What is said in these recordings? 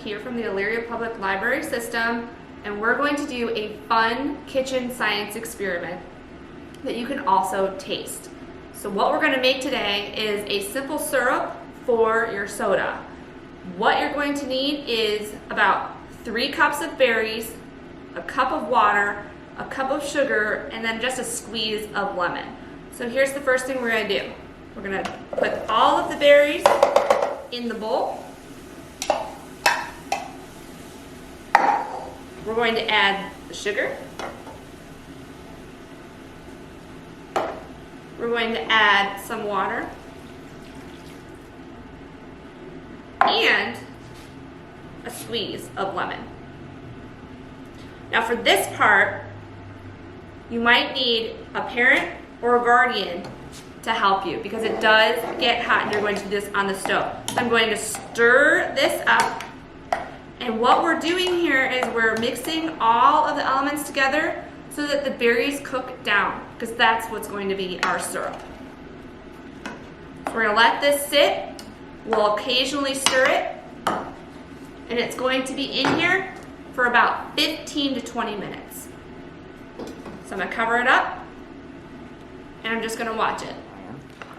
here from the Elyria Public Library System, and we're going to do a fun kitchen science experiment that you can also taste. So what we're going to make today is a simple syrup for your soda. What you're going to need is about 3 cups of berries, a cup of water, a cup of sugar, and then just a squeeze of lemon. So here's the first thing we're going to do. We're going to put all of the berries in the bowl. We're going to add the sugar. We're going to add some water. And a squeeze of lemon. Now for this part, you might need a parent or a guardian to help you because it does get hot and you're going to do this on the stove. So I'm going to stir this up, and what we're doing here is we're mixing all of the elements together so that the berries cook down, because that's what's going to be our syrup. So we're going to let this sit. We'll occasionally stir it, and it's going to be in here for about 15 to 20 minutes. So I'm going to cover it up, and I'm just going to watch it.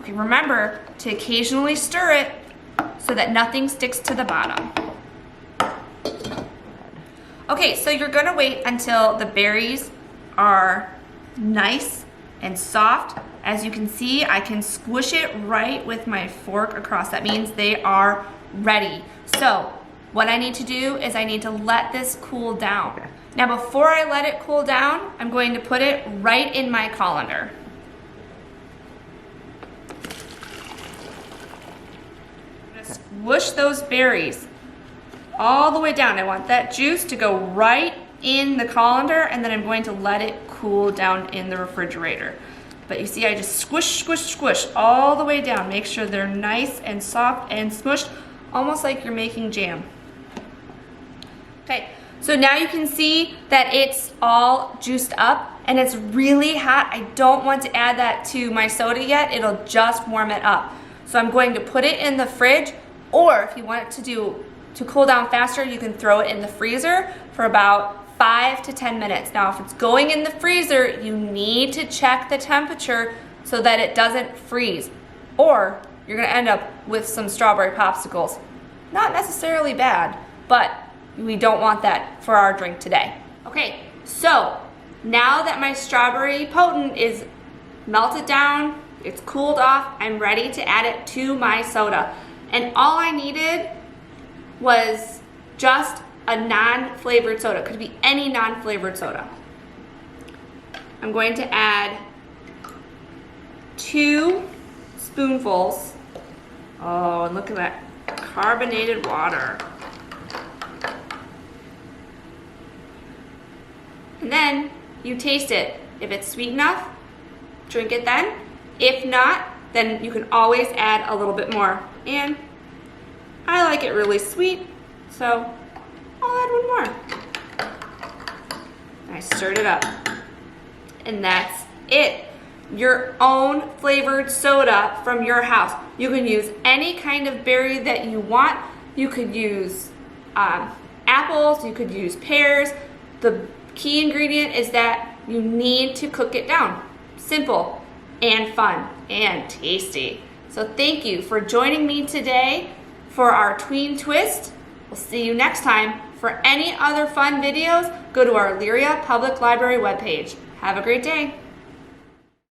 Okay, remember to occasionally stir it so that nothing sticks to the bottom. Okay, so you're going to wait until the berries are nice and soft. As you can see, I can squish it right with my fork across. That means they are ready. So what I need to do is I need to let this cool down. Now before I let it cool down, I'm going to put it right in my colander. I'm going to squish those berries all the way down. I want that juice to go right in the colander, and then I'm going to let it cool down in the refrigerator. But you see, I just squish, squish, squish all the way down. Make sure they're nice and soft and smushed, almost like you're making jam. Okay, so now you can see that it's all juiced up and it's really hot. I don't want to add that to my soda yet. It'll just warm it up. So I'm going to put it in the fridge, or if you want it to cool down faster, you can throw it in the freezer for about 5 to 10 minutes. Now, if it's going in the freezer, you need to check the temperature so that it doesn't freeze, or you're gonna end up with some strawberry popsicles. Not necessarily bad, but we don't want that for our drink today. Okay, so now that my strawberry potent is melted down, it's cooled off, I'm ready to add it to my soda. And all I needed was just a non-flavored soda. It could be any non-flavored soda. I'm going to add 2 spoonfuls. Oh, and look at that carbonated water. And then you taste it. If it's sweet enough, drink it then. If not, then you can always add a little bit more. And I like it really sweet, so I'll add one more. I stirred it up. And that's it. Your own flavored soda from your house. You can use any kind of berry that you want. You could use apples, you could use pears. The key ingredient is that you need to cook it down. Simple and fun and tasty. So thank you for joining me today for our Tween Twist. We'll see you next time. For any other fun videos, go to our Elyria Public Library webpage. Have a great day.